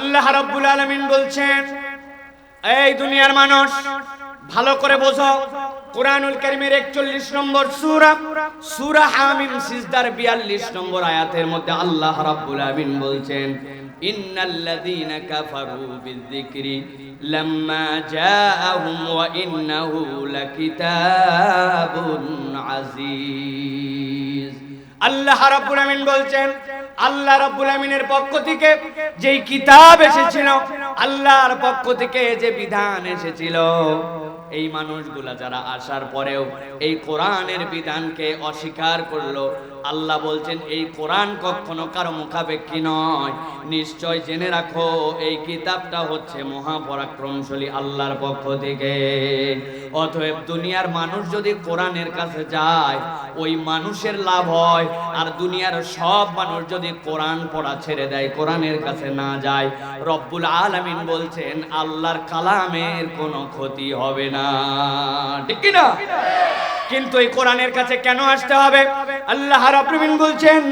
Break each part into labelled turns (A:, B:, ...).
A: আল্লাহ রাব্বুল আলামিন বলছেন, এই দুনিয়ার মানুষ ভালো করে বোঝো, কুরআনুল কারীমের 41 নম্বর সূরা হামিম সিজদার 42 নম্বর আয়াতের মধ্যে আল্লাহ রাব্বুল আলামিন বলছেন, ইন্নাল্লাযীনা কাফারু বিযিকরি লাম্মা জাআহুম ওয়া ইন্নাহু লাকিতাবুন আজিজ। আল্লাহ রাব্বুল আলামিন বলছেন, আল্লাহ রাব্বুল আলামিনের পক্ষ থেকে যেই কিতাব এসেছিল, আল্লাহর পক্ষ থেকে যে বিধান এসেছিল, এই মানুষগুলা যারা আসার পরেও এই কোরআনের বিধানকে অস্বীকার করলো, আল্লাহ বলছেন এই কোরআন কখনো কারো মুখাপেক্ষী নয়। নিশ্চয় জেনে রাখো এই কিতাবটা হচ্ছে মহাপরাক্রমশালী আল্লাহর পক্ষ থেকে। অতএব দুনিয়ার মানুষ যদি কোরআনের কাছে যায়, ওই মানুষের লাভ হয়। আর দুনিয়ার সব মানুষ যদি কোরআন পড়া ছেড়ে দেয়, কোরআনের কাছে না যায়, রব্বুল আলামিন বলছেন আল্লাহর কালামের কোনো ক্ষতি হবে না। ঠিক কি না? কিন্তু এই কোরআনের কাছে কেন আসতে হবে? আল্লাহ রাব্বুল আলামিন বলছেন,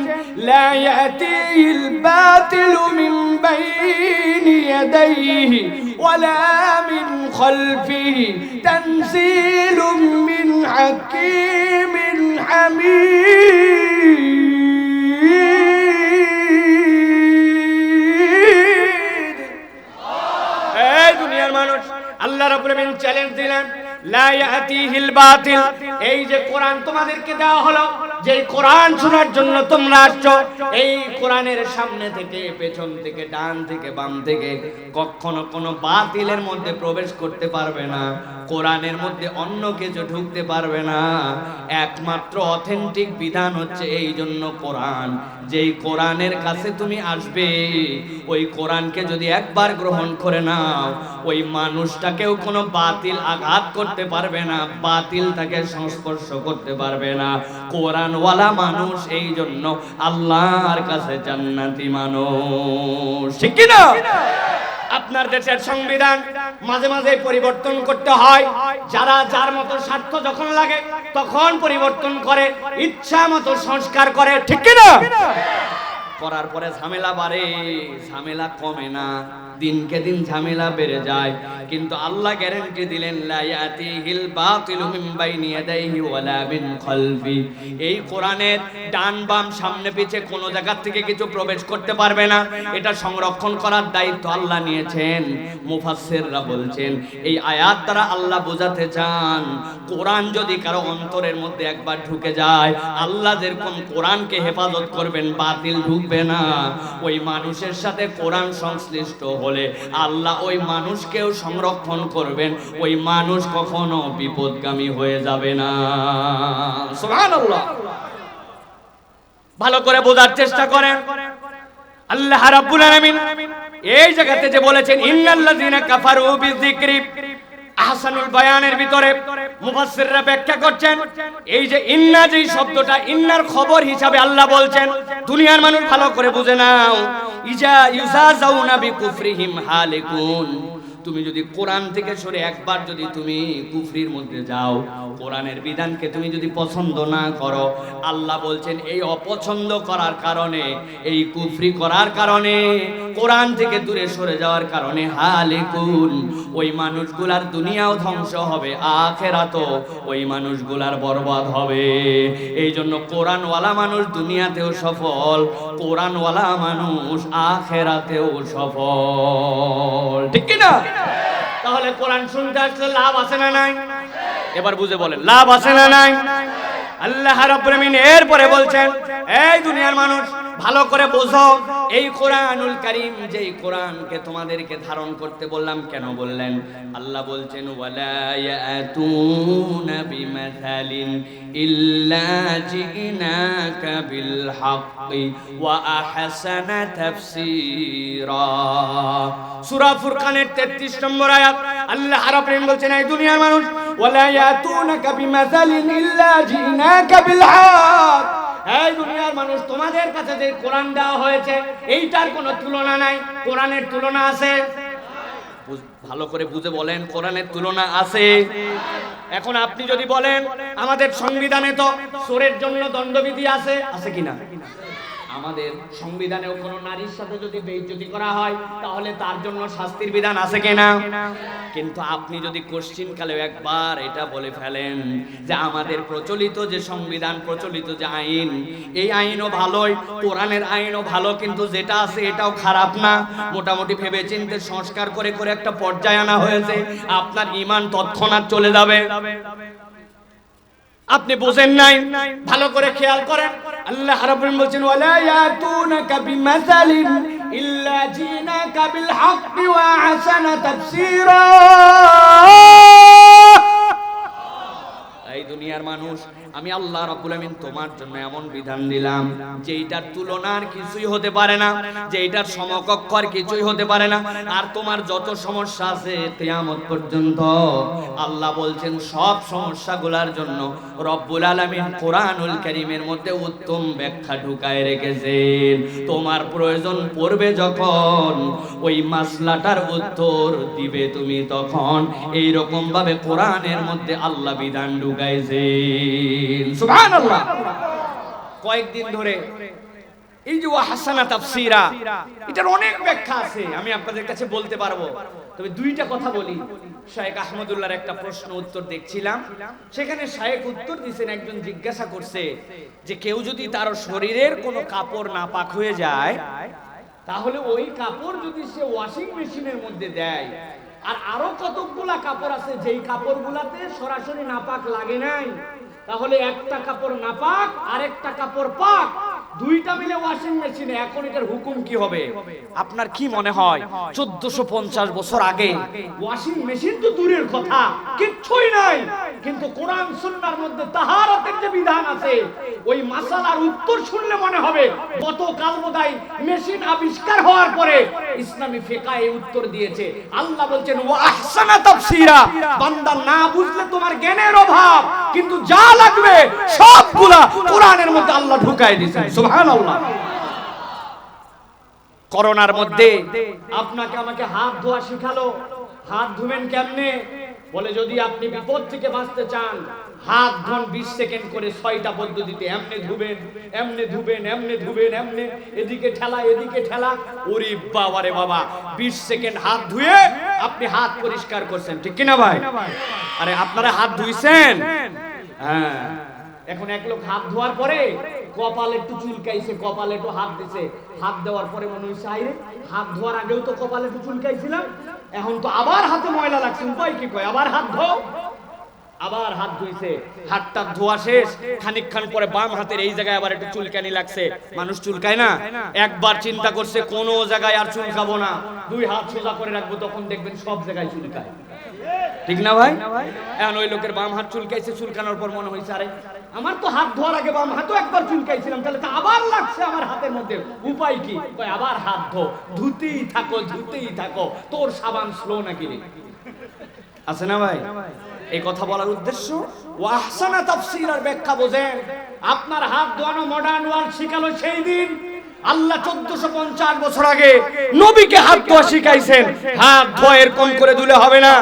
A: লা ইয়াতিল বাতিলু মিন বাইনি ইয়াদাইহি ওয়ালা মিন খালফিহি তানজিলুম মিন হাকীমিন হামিদ। এই দুনিয়ার মানুষ, আল্লাহ রাব্বুল আলামিন চ্যালেঞ্জ দিলেন, লা ইয়াতিহিল বাতিল। এই যে কোরআন তোমাদেরকে দেওয়া হলো, যে কোরআন শোনার জন্য তোমরা আসছো, এই কোরআনের সামনে থেকে, পেছন থেকে, ডান থেকে, বাম থেকে কখনো কোনো বাতিলের মধ্যে প্রবেশ করতে পারবে না। কোরআনের মধ্যে অন্য কিছু ঢুকতে পারবে না। একমাত্র অথেন্টিক বিধান হচ্ছে এই জন্য কোরআন। যেই কোরআনের কাছে তুমি আসবে, ওই কোরআনকে যদি একবার গ্রহণ করে নাও, ওই মানুষটাকেও কোনো বাতিল আঘাত করতে পারবে না, বাতিল তাকে সংস্পর্শ করতে পারবে না। কোরআনওয়ালা মানুষ এই জন্য আল্লাহর কাছে জান্নাতি মানুষ। ঠিক কি না? আপনার দেশের সংবিধান মাঝে মাঝে পরিবর্তন করতে হয়। যারা যার মতো স্বার্থ যখন লাগে তখন পরিবর্তন করে, ইচ্ছা মতো সংস্কার করে। ঠিক কি না? করার পরে ঝামেলা বাড়ে, ঝামেলা কমে না, দিনকে দিন ঝামেলা বেড়ে যায়। কিন্তু আল্লাহ গ্যারান্টি দিলেন, লা ইয়াতিহিল বাতিলু মিন বাইনি ইয়াদাইহি ওয়ালা মিন খালফি। এই কোরআনের ডান বাম সামনে পিছে কোনো জায়গা থেকে কিছু প্রবেশ করতে পারবে না। এটা সংরক্ষণ করার দায়িত্ব আল্লাহ নিয়েছেন। মুফাসসিররা বলছেন, এই আয়াত দ্বারা আল্লাহ বোঝাতে চান, কোরআন যদি কারো অন্তরের মধ্যে একবার ঢুকে যায়, আল্লাহ যেরকম কোরআনকে হেফাজত করবেন, বাতিল ঢুকবে না। ওই মানুষের সাথে কোরআন সংশ্লিষ্ট হলে আল্লাহ ওই মানুষকেও সংরক্ষণ করবেন, ওই মানুষ কখনো বিপদগামী হয়ে যাবে না। সুবহানাল্লাহ। ভালো করে বোঝার চেষ্টা করেন। আল্লাহ রাব্বুল আলামিন এই জায়গাতে যে বলেছেন, ইন্নাল্লাযীনা কাফারু বিযিকরি, আহসানুল বায়ানের ভিতরে মুফাসসিররা ব্যাখ্যা করছেন, এই যে ইন্না, যে শব্দটা, ইন্নার খবর হিসাবে আল্লাহ বলছেন, দুনিয়ার মানুষ ভালো করে বুঝে নাও, ইজা ইউজাজাউনা বিকুফরিহিম হালিকুন। তুমি যদি কোরআন থেকে সরে একবার যদি তুমি কুফরির মধ্যে যাও, কোরআনের বিধানকে তুমি যদি পছন্দ না করো, আল্লাহ বলছেন এই অপছন্দ করার কারণে, এই কুফরি করার কারণে, কোরআন থেকে দূরে সরে যাওয়ার কারণে হালিকুন, ওই মানুষগুলার দুনিয়াও ধ্বংস হবে, আখিরাতও ওই মানুষগুলার বরবাদ হবে। এই জন্য কোরআনওয়ালা মানুষ দুনিয়াতেও সফল, কোরআনওয়ালা মানুষ আখিরাতেও সফল। ঠিক কি না? তাহলে কোরআন শুনতে আসলে লাভ আছে না নাই? এবার বুঝে বলেন, লাভ আছে না নাই? আল্লাহ রাব্বুল আলামিন এরপরে বলছেন, এই দুনিয়ার মানুষ ভালো করে বোঝো, এই কোরআনুল কারীম, যেই কোরআনকে তোমাদেরকে ধারণ করতে বললাম, কেন বললেন? আল্লাহ বলছেন, ওয়ালা ইয়াতুনা বিমাসালিন ইল্লা জিনাকা বিল হাক্কি ওয়া আহসানা তাফসীরা। সূরা ফুরকানের 33 নম্বর আয়াত আল্লাহ রাব্বুল আলামিন বলছেন, এই দুনিয়ার মানুষ, ওয়ালা ইয়াতুনাকা বিমাসালিন ইল্লা জিনাকা বিল হক। এই দুনিয়ার মানুষ, তোমাদের কাছে যে কোরআন দেওয়া হয়েছে, এইটার কোনো তুলনা নাই। কোরআনের তুলনা আছে? ভালো করে বুঝে বলেন, কোরআনের তুলনা আছে? এখন আপনি যদি বলেন আমাদের সংবিধানে তো চোরের জন্য দণ্ডবিধি আছে, আছে কিনা? আমাদের সংবিধানেও কোনো নারীর সাথে যদি বেইজ্জতি করা হয় তাহলে তার জন্য শাস্তির বিধান আছে কিনা? কিন্তু আপনি যদি কোশ্চিনকালেও একবার এটা বলে ফেলেন যে আমাদের প্রচলিত যে সংবিধান, প্রচলিত যে আইন, এই আইনও ভালোই, কোরআনের আইনও ভালো, কিন্তু যেটা আছে এটাও খারাপ না, মোটামুটি ভেবে চিন্তে সংস্কার করে করে একটা পর্যায়ে আনা হয়েছে, আপনার ঈমান তৎক্ষণাৎ চলে যাবে। আপনি বুঝেন নাই, ভালো করে খেয়াল করেন। আল্লাহ রাব্বুল আলামিন বলেন ওয়ালা ইয়াতুনাকা বিমাসালিন ইল্লা জিনাকা বিল হাক্কি ওয়া আহসানা তাফসীরা। এই দুনিয়ার মানুষ, আমি আল্লাহ রাব্বুল আলামিন তোমার জন্য এমন বিধান দিলাম যেইটার তুলনার কিছুই হতে পারে না, যেইটার সমকক্ষ আর কিছুই হতে পারে না। আর তোমার যত সমস্যা আছে কিয়ামত পর্যন্ত, আল্লাহ বলছেন সব সমস্যাগুলোর জন্য রব্বুল আলামিন কোরআনুল কারীমের মধ্যে উত্তম ব্যাখ্যা ঢুকায় রেখেছেন। তোমার প্রয়োজন পড়বে যখন ওই মাসলাটার উত্তর দিবে তুমি, তখন এই রকম ভাবে কোরআনের মধ্যে আল্লাহ বিধান ঢুকাইছেন। সুবহানাল্লাহ। কয়েকদিন ধরে এই যে ওয়াহসানা তাফসীরা, এটার অনেক ব্যাখ্যা আছে, আমি আপনাদের কাছে বলতে পারবো, তবে দুইটা কথা বলি। শায়েখ আহমদুল্লাহর একটা প্রশ্ন উত্তর দেখছিলাম, সেখানে শায়েখ উত্তর দিয়েছেন, একজন জিজ্ঞাসা করছে যে কেউ যদি তার শরীরের কোনো কাপড় নাপাক হয়ে যায়, তাহলে ওই কাপড় যদি সে ওয়াশিং মেশিনের মধ্যে দেয়, আর আরো কতগুলা কাপড় আছে যেই কাপড়গুলাতে সরাসরি নাপাক লাগে নাই, তাহলে একটা কাপড় নাপাক আর একটা কাপড় পাক, দুইটা মিলে ওয়াশিং মেশিনে, এখন এটার হুকুম কি হবে? আপনার কি মনে হয় 1450 বছর আগে ওয়াশিং মেশিন তো দূরের কথা, কিচ্ছুই নাই, কিন্তু কোরআন সুন্নাহর মধ্যে তাহারাতের যে বিধান আছে, ওই মাসালার উত্তর শুনলে মনে হবে গতকাল বোধহয় মেশিন আবিষ্কার হওয়ার পরে ইসলামী ফিকহ এই উত্তর দিয়েছে। আল্লাহ বলছেন ওয়া আহসানা তাফসীরা, বান্দা না বুঝলে তোমার জ্ঞানের অভাব, কিন্তু যা লাগবে সবগুলা কোরআনের মধ্যে আল্লাহ ঢুকায় দিয়েছেন। সুবহানাল্লাহ। করোনার মধ্যে আপনাকে আমাকে হাত ধোয়া শিখালো, হাত ধুবেন কেমনে? বলে যদি আপনি বিপদ থেকে বাঁচতে চান, হাত ধোন 20 সেকেন্ড করে 6টা পদ্ধতিতে, এমনে ধুবেন, এমনে ধুবেন, এমনে ধুবেন, এমনে, এদিকে ঠেলা, এদিকে ঠেলা। ওরে বাবা রে বাবা, 20 সেকেন্ড হাত ধুয়ে আপনি হাত পরিষ্কার করছেন, ঠিক কি না ভাই? আরে আপনারা হাত ধুইছেন? হ্যাঁ। এখন এক লোক হাত ধোয়ার পরে কপালে একটু চুলকাইছে, কপালে একটু হাত দিছে, হাত দেওয়ার পরে মনে হইছে আইরে হাত ধোয়ার আগেও তো কপালে একটু চুলকাইছিলাম, এখন তো আবার হাতে ময়লা লাগছে, উপায় কি? কয় আবার হাত ধো। আবার হাত ধুইছে, হাতটা ধোয়া শেষ, খানিকক্ষণ পরে বাম হাতের এই জায়গায় আবার একটু চুলকানি লাগছে। মানুষ চুলকায় না? একবার চিন্তা করছে কোন জায়গায় আর চুলকাবো না, 2 হাত সোজা করে রাখবো, তখন দেখবেন সব জায়গায় চুলকায়, ঠিক না ভাই? এখন ওই লোকের বাম হাত চুলকাইছে, চুলকানোর পর মনে হয়েছে আরে আমার তো হাত ধোয়ার আগে বাম হাতও একবার চুলকাইছিলাম, তাহলে তো আবার লাগছে আমার হাতের মধ্যে, উপায় কি? কয় আবার হাত ধো, ধুতেই থাকো, ধুতেই থাকো, তোর সাবান স্লো নাকি রে? আছে না ভাই? এই কথা বলার উদ্দেশ্য ওয়াহসানা তাফসীরের ব্যাখ্যা বোঝেন। আপনার হাত ধোয়ানো মডার্ন ওয়ার্ল্ড শিখালো সেই দিন, আল্লাহ 1450 বছর আগে নবীকে হাত ধোয়া শিখাইছেন। হাত ধোয়া এরকম করে ধুলে হবে না,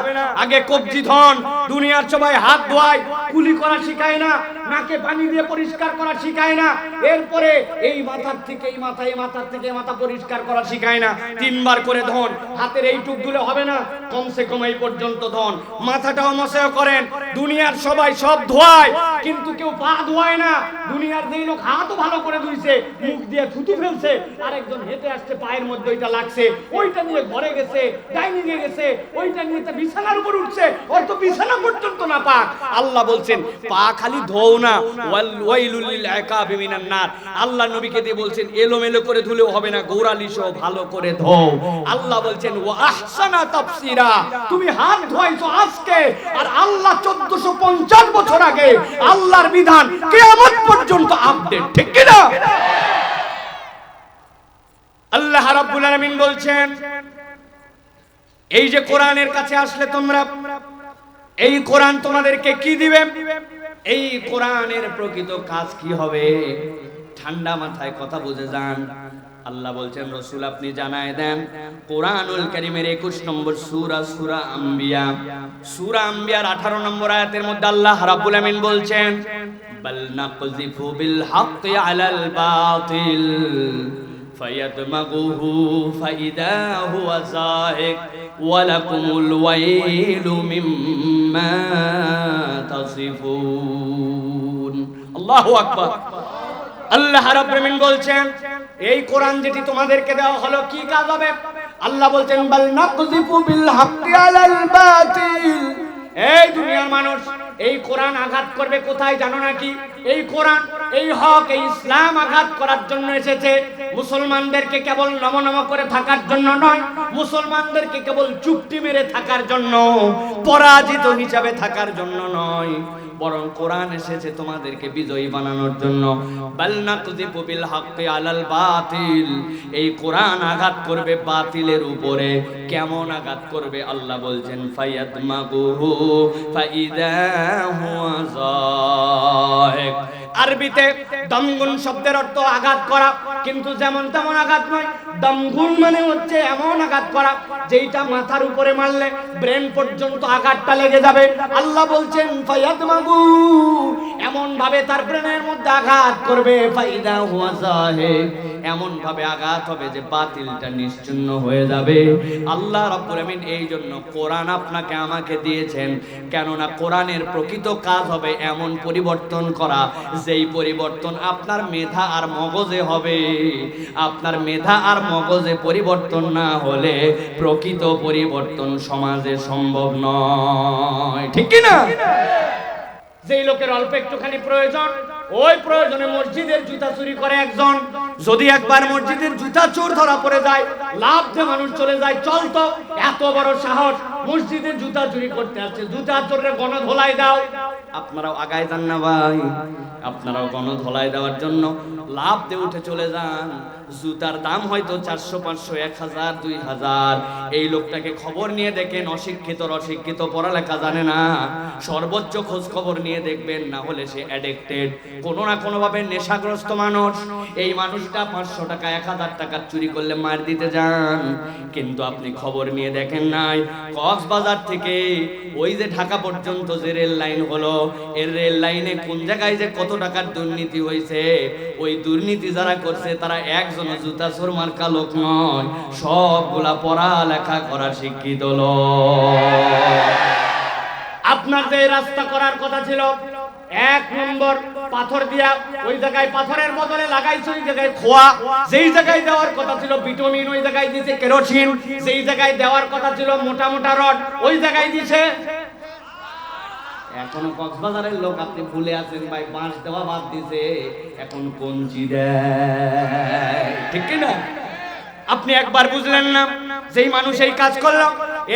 A: আগে কবজি ধন। দুনিয়ার সবাই হাত ধোয়ায়, কুলি করা শিখায় না, নাকে পানি দিয়ে পরিষ্কার করা শিখায় না, এরপরে এই মাথার থেকে এই মাথা, এই মাথার থেকে এই মাথা পরিষ্কার করা শিখায় না। 3 বার করে ধন, হাতের এইটুক ধুলে হবে না, কমসে কম এই পর্যন্ত ধন। মাথাটাও মশাও করেন। দুনিয়ার সবাই সব ধোয়ায়, কিন্তু কেউ পা ধোয়ায় না। দুনিয়ার যেই লোক হাতও ভালো করে ধুইছে, মুখ দিয়ে থুতু ফেলছে, আরেকজন হেঁটে আসছে, পায়ের মধ্যে ওইটা লাগছে, ওইটা নিয়ে ঘরে গেছে, ডাইনিং এ গেছে, ওইটা নিয়ে বিছানার উপর উঠছে, ওর তো বিছানা পর্যন্ত না পাক। আল্লাহ বলছেন পা খালি ধোও না, ওয়াইলুল লিল আকাবি মিনান নার। আল্লাহ নবীকে দিয়ে বলছেন এলোমেলো করে ধুলেও হবে না, গোড়ালিশও ভালো করে ধোও। আল্লাহ বলছেন ওয়া আহসানা তাফসীরা, তুমি হাত ধোয়াইছো আজকে, আর আল্লাহ 1450 বছর আগে আল্লাহর বিধান কিয়ামত পর্যন্ত আপডেট, ঠিক কি না? আল্লাহ রাব্বুল আলামিন বলছেন এই যে কোরআনের কাছে আসলে তোমরা, এই কোরআন তোমাদেরকে কি দিবে? এই কোরআনের প্রকৃত কাজ কি হবে? ঠান্ডা মাথায় কথা বুঝে যান। আল্লাহ বলছেন রাসূল আপনি জানায় দেন কোরআনুল কারীমের 21 নম্বর সূরা আম্বিয়া 18 নম্বর আয়াতের মধ্যে আল্লাহ রাব্বুল আমিন বলছেন বাল নাকযিফু বিল হাক্কি আলাল বাতিল ফায়াদমাগুহু ফাইদা হুয়া যাহিক ওয়া লাকুমুল ওয়াইলু মিম্মা তাসিফুন। আল্লাহু আকবার। আল্লাহ রাব্বুল আমিন বলছেন এই কোরআন যেটি তোমাদেরকে দেওয়া হলো কি কাজ হবে? আল্লাহ বলছেন বাল নাকযিফু বিল হাক্কি আলাল বাতিল। এই দুনিয়ার মানুষ এই কোরআন আঘাত করবে কোথায় জানো নাকি? এই কোরআন, এই হক, এই ইসলাম আঘাত করার জন্য এসেছে। মুসলমানদেরকে কেবল নমনম করে থাকার জন্য নয়, মুসলমানদেরকে কেবল চুপটি মেরে থাকার জন্য, পরাজিত হিসাবে থাকার জন্য নয়, বরং কোরআন এসেছে তোমাদেরকে বিজয়ী বানানোর জন্য। বাল নাকযিফু বিল হাক্কি আলাল বাতিল। এই কোরআন আঘাত করবে বাতিলের উপরে। কেমন আঘাত করবে? আল্লাহ বলছেন ফায়াদমাগুহু ফাইদা হুয়া যাহিক। আরবিতে দমগুন শব্দের অর্থ আঘাত করা, কিন্তু যেমন তেমন আঘাত নয়। দমগুন মানে হচ্ছে এমন আঘাত করা যেটা মাথার উপরে মারলে ব্রেন পর্যন্ত আঘাতটা লেগে যাবে। আল্লাহ বলছেন ফায়াদমাগু, এমন ভাবে তার ব্রেনের মধ্যে আঘাত করবে ফাইদা হুয়া যাহিক, এমন ভাবে আঘাত হবে যে বাতিলটা নিশ্চিহ্ন হয়ে যাবে। আল্লাহ রাব্বুল আমিন এই জন্য কোরআন আপনাকে আমাকে দিয়েছেন, কেননা কোরআনের প্রকৃত কাজ হবে এমন পরিবর্তন করা যেই পরিবর্তন আপনার মেধা আর মগজে হবে। আপনার মেধা আর মগজে পরিবর্তন না হলে প্রকৃত পরিবর্তন সমাজে সম্ভব নয়, ঠিক কি না? যেই লোকের অল্প একটুখানি প্রয়োজন, ওই প্রয়োজনে মসজিদের জুতা চুরি করে একজন, যদি একবার মসজিদের জুতা চোর ধরা পড়ে যায়, লাভ যে মানুষ চলে যায়। চলতো এত বড় সাহস, মসজিদের জুতা চুরি করতে আসছে, জুতা চোরে গণধোলাই দাও। আপনারাও আগায় যান না ভাই, আপনারাও গণধোলাই দেওয়ার জন্য লাভ দিয়ে উঠে চলে যান। জুতার দাম হয়তো 400, 500, 1000, 2000। এই লোকটাকে খবর নিয়ে দেখেন, অশিক্ষিত, পড়ালেখা জানে না। সর্বোচ্চ খোঁজ খবর নিয়ে দেখবেন, না হলে সে অ্যাডিক্টেড, কোনো না কোনো ভাবে নেশাগ্রস্ত মানুষ। এই মানুষটা 500 টাকা, 1000 টাকা চুরি করলে মার দিতে যান, কিন্তু আপনি খবর নিয়ে দেখেন নাই কক্সবাজার থেকে ওই যে ঢাকা পর্যন্ত যে রেল লাইন হলো, এর রেল লাইনে কোন জায়গায় যে কত টাকার দুর্নীতি হয়েছে। ওই দুর্নীতি যারা করছে তারা একজন জুতা চোর মার্কা লোক নয়, সবগুলা পড়ালেখা করা শিক্ষিত লোক। আপনার যে রাস্তা করার কথা ছিল 1 নম্বর পাথর দিয়া, ওই জায়গায় পাথরের বদলে লাগাইছে ওই জায়গায় খোয়া। যেই জায়গায় দেওয়ার কথা ছিল ভিটামিন, ওই জায়গায় দিয়েছে কেরোসিন। যেই জায়গায় দেওয়ার কথা ছিল মোটা মোটা রড, ওই জায়গায় দিয়েছে। এখনো কক্সবাজারের লোক আপনি ভুলে আছেন ভাই, বাঁশ দেওয়া বাদ দিছে, এখন কঞ্চি দেয়, ঠিক কি না? আপনি একবার বুঝলেন না, যেই মানুষ এই কাজ করলো,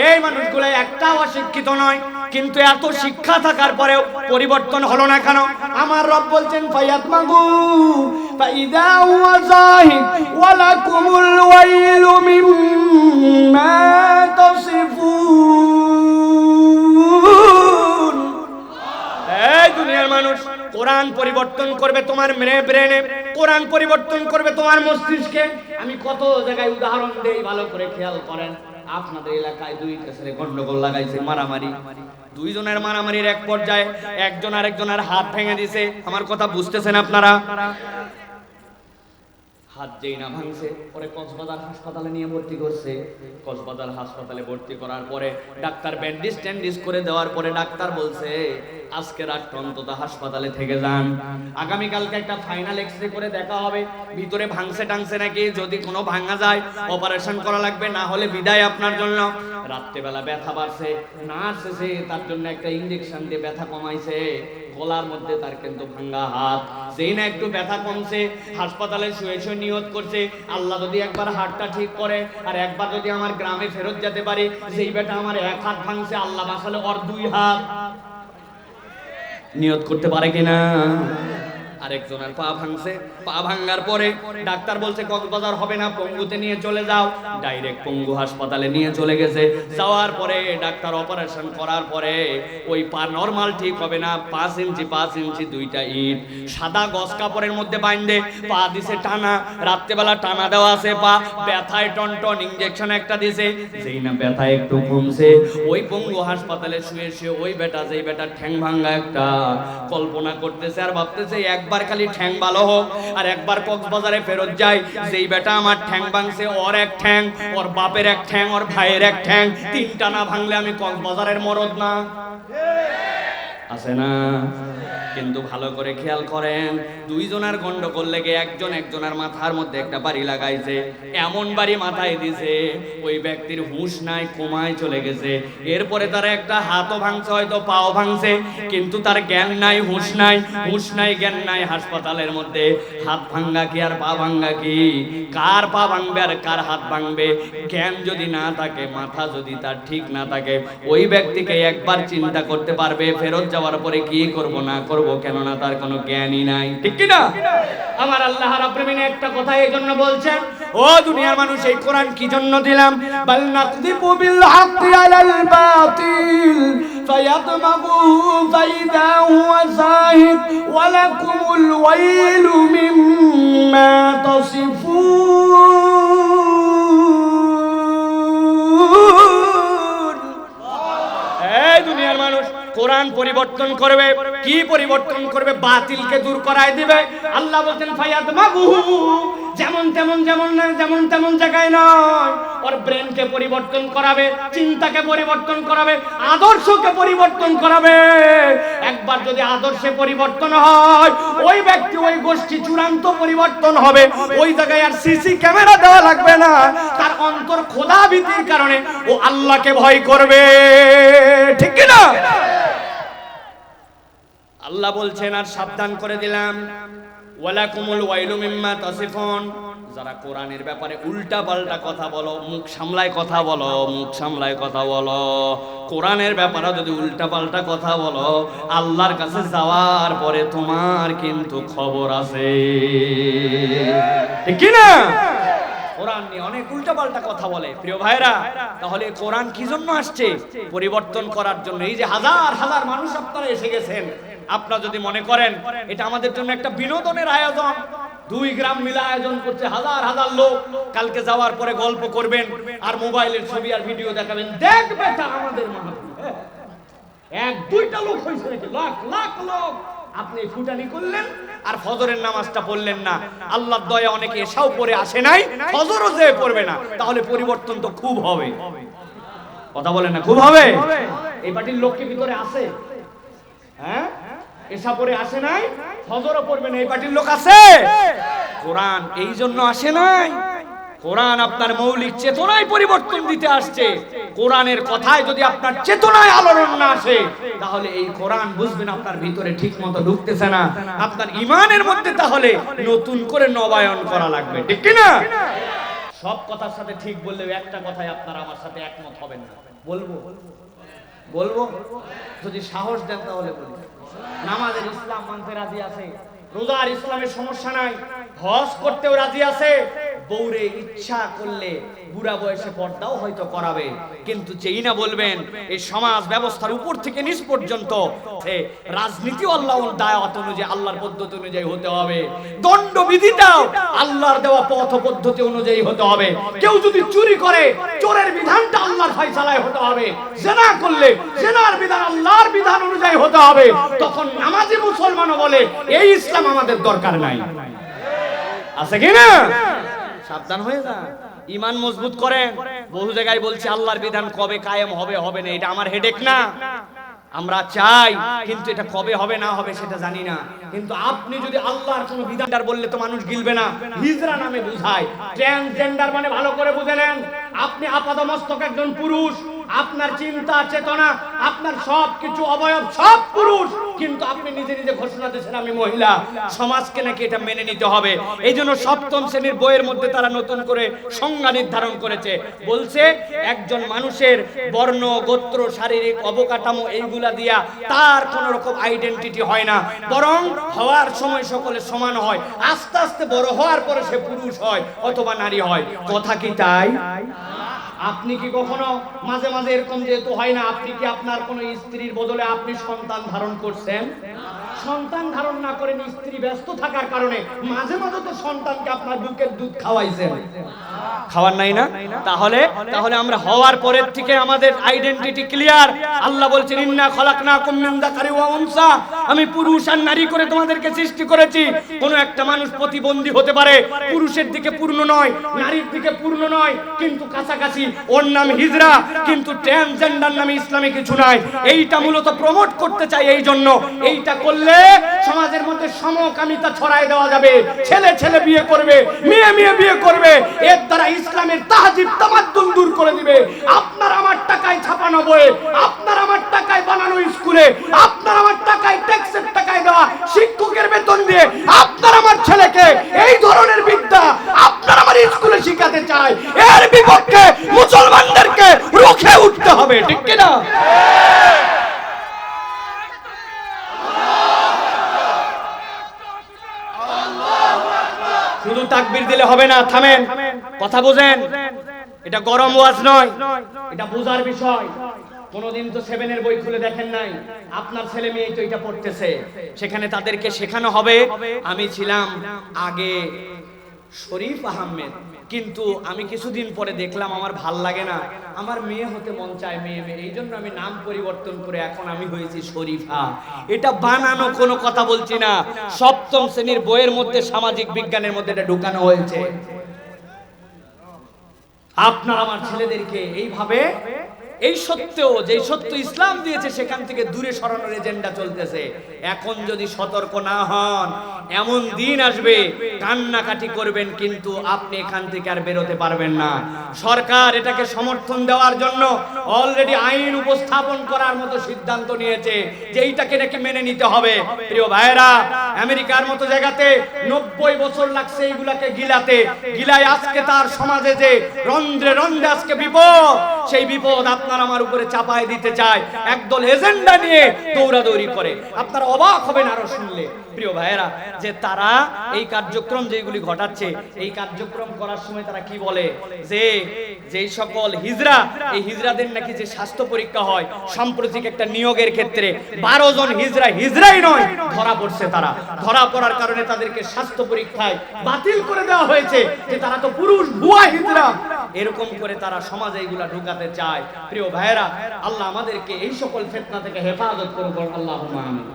A: এই মানুষগুলো একটাও অশিক্ষিত নয়, কিন্তু এত শিক্ষা থাকার পরেও পরিবর্তন হলো না কেন? আমার রব বলছেন ফায়াদমাগু ফাইদা হুয়া যাহিক ওয়া লাকুমুল ওয়াইলু মিম্মা তাসিফুন। এই দুনিয়ার মানুষ, কোরআন পরিবর্তন করবে তোমার ব্রেনে, কোরআন পরিবর্তন করবে তোমার মস্তিষ্কে। আমি কত জায়গায় উদাহরণ দেই, ভালো করে খেয়াল করেন। আপনাদের এলাকায় দুইটা ছেলে গন্ডগোল লাগাইছে, মারামারি। দুইজনের মারামারির এক পর্যায়ে একজন আরেকজনের হাত ভেঙে দিছে। আমার কথা বুঝতেছেন আপনারা? হাত যেই না ভাঙছে, পরে কক্সবাজার হাসপাতালে নিয়ে ভর্তি করছে। কক্সবাজার হাসপাতালে ভর্তি করার পরে ডাক্তার ব্যান্ডেজ ট্যান্ডেজ করে দেওয়ার পরে ডাক্তার বলছে আজকে রাতটা অন্তত হাসপাতালে থেকে যান, আগামীকালকে একটা ফাইনাল এক্সরে করে দেখা হবে ভিতরে ভাঙছে টাংছে নাকি। যদি কোনো ভাঙা যায় অপারেশন করা লাগবে, না হলে বিদায় আপনার জন্য। রাত্রেবেলা ব্যথা বাড়ছে, নার্স এসে তার জন্য একটা ইনজেকশন দিয়ে ব্যথা কমাইছে। গলার মধ্যে তার কিন্তু ভাঙা হাত, যেই না একটু ব্যথা কমছে, হাসপাতালে শুয়ে শুয়ে নিয়ত করছে আল্লাহ যদি একবার হাতটা ঠিক করে আর একবার যদি আমার গ্রামে ফেরত যেতে পারি, যেই বেটা আমার 1 হাত ভাঙছে আল্লাহ বাঁচালে ওর 2 হাত। নিয়ত করতে পারে কিনা? আরেকজনের পা ভাঙছে, পা ভাঙার পরে ডাক্তার বলছে কক্সবাজার হবে না, পঙ্গুতে নিয়ে চলে যাও। ডাইরেক্ট পঙ্গু হাসপাতালে নিয়ে চলে গেছে। যাওয়ার পরে ডাক্তার অপারেশন করার পরে ওই পা নরমাল ঠিক হবে না, 5 ইঞ্চি দুইটা ইট সাদা গস কাপড়ের মধ্যে বাইন্ধে পা দিছে টানা, রাত্রেবেলা টানা দেওয়া আছে, পা ব্যথায় টনটন, ইনজেকশন একটা দিছে। যেই না ব্যথা একটু কমছে, ওই পঙ্গু হাসপাতালে শুয়ে শুয়ে ওই বেটা, যেই বেটা ঠ্যাং ভাঙা একটা কল্পনা করতেছে আর ভাবতেছে একবার খালি ঠ্যাং ভালো হোক আর একবার কক্সবাজারে ফেরত যাই। যেই বেটা আমার ঠ্যাং ভাঙছে, ওর এক ঠ্যাং, ওর বাপের এক ঠ্যাং, ওর ভাইয়ের এক ঠ্যাং, 3টা না ভাঙলে আমি কক্সবাজারের মরদ না। আছে না? কিন্তু ভালো করে খেয়াল করেন, দুইজনের গন্ডগোল লেগে একজনের মাথার মধ্যে একটা বাড়ি লাগাইছে। এমন বাড়ি মাথায় দিছে ওই ব্যক্তির হুঁশ নাই, কোমায় চলে গেছে। এরপরে তার একটা হাতও ভাঙছে, হয়তো পাও ভাঙছে, কিন্তু তার জ্ঞান নাই, হুঁশ নাই, জ্ঞান নাই। হাসপাতালের মধ্যে হাত ভাঙা কি আর পা ভাঙা কি? কার পা ভাঙবে আর কার হাত ভাঙবে? জ্ঞান যদি না থাকে, মাথা যদি তার ঠিক না থাকে, ওই ব্যক্তিকে একবার চিন্তা করতে পারবে ফেরত যাওয়ার পরে কি করব না করব, কেননা তার কোনো জ্ঞানই নাই। ঠিক কি না? আমার আল্লাহ রাব্বুল আলামিন একটা কথা এই জন্য বলছেন, ও দুনিয়ার মানুষ, এই কোরআন কি জন্য দিলাম? বাল নাকযিবু বিল হাক্কি আলাল বাতিল ফায়াদমাগু ফাইদা হুয়া যাহিক ওয়া লাকুমুল ওয়াইলু মিম্মা তাসিফুন। এই দুনিয়ার মানুষ, কোরআন পরিবর্তন করবে। কি পরিবর্তন করবে? বাতিলকে দূর করায় দিবে। আল্লাহ বলছেন ফায়াদমাগুহু, যেমন তেমন জায়গায় নয়, ওর ব্রেনকে পরিবর্তন করাবে, চিন্তাকে পরিবর্তন করাবে, আদর্শকে পরিবর্তন করাবে। একবার যদি আদর্শে পরিবর্তন হয়, ওই ব্যক্তি, ওই গোষ্ঠী চূড়ান্ত পরিবর্তন হবে। ওই জায়গায় আর সিসি ক্যামেরা দেওয়া লাগবে না। তার অন্তর খোদা ভীতির কারণে ও আল্লাহকে ভয় করবে। ঠিক কি না? আল্লাহ বলছেন, আর সাবধান করে দিলাম, ওয়ালাকুমুল ওয়াইলু মিম্মা তাসিফুন। যারা কোরআনের ব্যাপারে উল্টা পাল্টা কথা বলো, মুখ সামলায় কথা বলো, কোরআনের ব্যাপারে যদি উল্টা পাল্টা কথা বলো, আল্লাহর কাছে যাওয়ার পরে তোমার কিন্তু খবর আছে। ঠিক কি না? কোরআন নিয়ে অনেক উল্টাপাল্টা কথা বলে প্রিয় ভাইরা। তাহলে কোরআন কি জন্য আসছে? পরিবর্তন করার জন্য। এই যে হাজার হাজার মানুষ আপনারা এসে গেছেন, আপনারা যদি মনে করেন এটা আমাদের জন্য একটা বিনোদনের আয়োজন, 2 গ্রাম মিলে আয়োজন করছে, হাজার হাজার লোক, কালকে যাওয়ার পরে গল্প করবেন আর মোবাইলের ছবি আর ভিডিও দেখাবেন, দেখবে তা আমাদের মাহফিল। 1-2টা লোক হয়েছে নাকি? লাখ লাখ লোক। আপনি ফুটানি করলেন আর ফজরের নামাজটা পড়লেন না। আল্লাহর দয়া অনেকে এসাও পড়ে আসে নাই, ফজরও যে পড়বে না। তাহলে পরিবর্তন তো খুব হবে। কথা বলেন না? খুব হবে। এই পার্টির লোককে ভিতরে আছে, হ্যাঁ, এসা পড়ে আসে নাই, ফজরও পড়বে না, এই পার্টির লোক আছে। কোরআন এই জন্য আসে নাই। কোরআন আপনার মৌলিক চেতনায় পরিবর্তন দিতে আসছে। কোরআনের কথায় যদি আপনার চেতনায় আলোড়ন না আসে, তাহলে এই কোরআন বুঝবেন আপনার ভিতরে ঠিক মতো ঢুকতেছে না, আপনার ঈমানের মধ্যে তাহলে নতুন করে নবায়ন করা লাগবে। ঠিক কি না? সব কথার সাথে ঠিক বললেও একটা কথায় আপনারা আমার সাথে একমত হবেন না। বলবো যদি সাহস দেন তাহলে বলি। নামাজের ইসলাম মানতে রাজি আছে, রোজার ইসলামের সমস্যা নাই, হজ করতেও রাজি আছে, বউরে ইচ্ছা করলে বুড়া বয়সে পর্দাও হয়তো করাবে। কিন্তু যেই না বলবেন এই সমাজ ব্যবস্থার উপর থেকে নিচ পর্যন্ত রাজনীতি আল্লাহর দাওয়াত অনুযায়ী, আল্লাহর পদ্ধতি অনুযায়ী হতে হবে, দণ্ডবিধিটাও আল্লাহর দেওয়া পথ পদ্ধতি অনুযায়ী হতে হবে। কেউ যদি চুরি করে, চোরের বিধানটা আল্লাহর ফয়সালায় হতে হবে। জিনা করলে জিনার বিধান আল্লাহর বিধান অনুযায়ী হতে হবে। তখন নামাজি মুসলমানও বলে এই ইসলাম আমাদের দরকার নাই। আছে কি না? সাবধান হয়ে যান, ঈমান মজবুত করেন। বহু জায়গায় বলছি আল্লাহর বিধান কবে কায়েম হবে না, এটা আমার হেডেক না। আমরা চাই, কিন্তু এটা কবে হবে না হবে সেটা জানি না। কিন্তু আপনি যদি আল্লাহর কোনো বিধানদার বললে তো মানুষ গিলবে না। হিজরা নামে বুঝায়, ট্রান্সজেন্ডার মানে ভালো করে বুঝে নেন। আপনি আপাতমস্তক একজন পুরুষ, আপনার চিন্তা চেতনা, আপনার সব কিছু অবয়ব সব পুরুষ, কিন্তু আপনি নিজে নিজে ঘোষণা দিয়েছেন আমি মহিলা। সমাজকে নাকি এটা মেনে নিতে হবে। এই জন্য সপ্তম শ্রেণীর বইয়ের মধ্যে তারা নতুন করে সংজ্ঞা নির্ধারণ করেছে। বলছে একজন মানুষের বর্ণ, গোত্র, শারীরিক অবকাঠামো এইগুলা দিয়া তার কোনো রকম আইডেন্টিটি হয় না, বরং হওয়ার সময় সকলে সমান হয়। আস্তে আস্তে বড় হওয়ার পরে সে পুরুষ হয় অথবা নারী হয়। কথা কি তাই? আপনি কি কখনো মাঝে মাঝে এরকম যেহেতু হয় না, আপনি কি আপনার কোন স্ত্রীর বদলে আপনি সন্তান ধারণ করছেন? সন্তান ধারণ না করেন, স্ত্রী ব্যস্ত থাকার কারণে মাঝে মাঝে তো সন্তানকে আপনার বুকের দুধ খাওয়াইছেন, খাওয়ার নাই না? তাহলে আমরা হওয়ার পরের থেকে আমাদের আইডেন্টিটি ক্লিয়ার। আল্লাহ বলছেন ইন্না খলাকনাকুম মিন যাকারি ওয়া উনসা, আমি পুরুষ আর নারী করে তোমাদেরকে সৃষ্টি করেছি। কোন একটা মানুষ প্রতিবন্ধী হতে পারে, পুরুষের দিকে পূর্ণ নয়, নারীর দিকে পূর্ণ নয়, কিন্তু কাছাকাছি। ওর নাম হিজরা, কিন্তু ট্রান্সজেন্ডার নামে ইসলামে কিছু নাই। এইটা মূলত প্রমোট করতে চাই। এই জন্য এইটা করলে সমাজের মধ্যে সমকামিতা ছড়ায় দেওয়া যাবে। ছেলে ছেলে বিয়ে করবে, মেয়ে মেয়ে বিয়ে করবে, এর দ্বারা ইসলামের তাহজিব তামাদ্দুন দূর করে দিবে। আপনার আমার টাকায় ছাপানো বইয়ে, আপনার আমার টাকায় বানানো স্কুলে, আপনার আমার টাকায় ট্যাক্সের টাকায় দেওয়া শিক্ষকের বেতন দিয়ে আপনার আমার ছেলেকে এই ধরনের বিদ্যা আপনার আমার স্কুলে শিখাতে চায়, এর বিপক্ষে মুসলমানদেরকে রুখে উঠতে হবে। ঠিক কি না? শুধু তাকবীর দিলে হবে না, থামেন, কথা বোঝেন। এটা গরম ওয়াজ নয়, এটা বোঝার বিষয়। কোনদিন তো 7 এর বই খুলে দেখেন নাই, আপনার ছেলে মেয়ে তো এটা পড়তেছে, সেখানে তাদেরকে শেখানো হবে। আমি ছিলাম আগে শরীফ আহমেদ, কিন্তু আমি কিছুদিন পরে দেখলাম আমার ভাল লাগে না, আমার মেয়ে হতে মন চায়, মেয়ে মেয়ে, এই জন্য আমি নাম পরিবর্তন করে এখন আমি হয়েছি শরীফা। এটা বানানো কোনো কথা বলছি না, সপ্তম শ্রেণীর বইয়ের মধ্যে সামাজিক বিজ্ঞানের মধ্যে এটা ঢুকানো হয়েছে। আপনার আমার ছেলেদেরকে এইভাবে, এই সত্যেও যে সত্য ইসলাম দিয়েছে সেখান থেকে দূরে সরানোর এজেন্ডা চলতেছে। এখন যদি সতর্ক না হন, এমন দিন আসবে কান্নাকাটি করবেন, কিন্তু আপনি এখান থেকে আর বেরোতে পারবেন না। সরকার এটাকে সমর্থন দেওয়ার জন্য অলরেডি আইন উপস্থাপন করার মতো সিদ্ধান্ত নিয়েছে যে এইটাকে নাকি মেনে নিতে হবে। প্রিয় ভাইরা, আমেরিকার মতো জায়গাতে 90 বছর লাগছে এইগুলাকে গিলাতে, গিলায় আজকে তার সমাজে যে রন্ধ্রে রন্ধ্রে আজকে বিপদ, সেই বিপদ আপনার আমার উপরে চাপায় দিতে চায়, একদল এজেন্ডা নিয়ে দৌড়াদৌড়ি করে। আপনারা অবাক হবেন আরো শুনলে প্রিয় ভাইয়েরা, যে তারা এই কার্যক্রম যেগুলি ঘটাচ্ছে, এই কার্যক্রম করার সময় তারা কি বলে, যে যেই সকল হিজরা, এই হিজরাদের নাকি যে স্বাস্থ্য পরীক্ষা হয়, সাম্প্রতিক একটা নিয়োগের ক্ষেত্রে 12 জন হিজরাই নয় ধরা পড়ছে। তারা ধরা পড়ার কারণে তাদেরকে স্বাস্থ্য পরীক্ষায় বাতিল করে দেওয়া হয়েছে, যে তারা তো পুরুষ, ভুয়া হিজরা। এরকম করে তারা সমাজে এইগুলা ঢুকাতে চায়। প্রিয় ভাইয়েরা, আল্লাহ আমাদেরকে এই সকল ফিতনা থেকে হেফাজত করুন, আল্লাহুম্মা আমিন।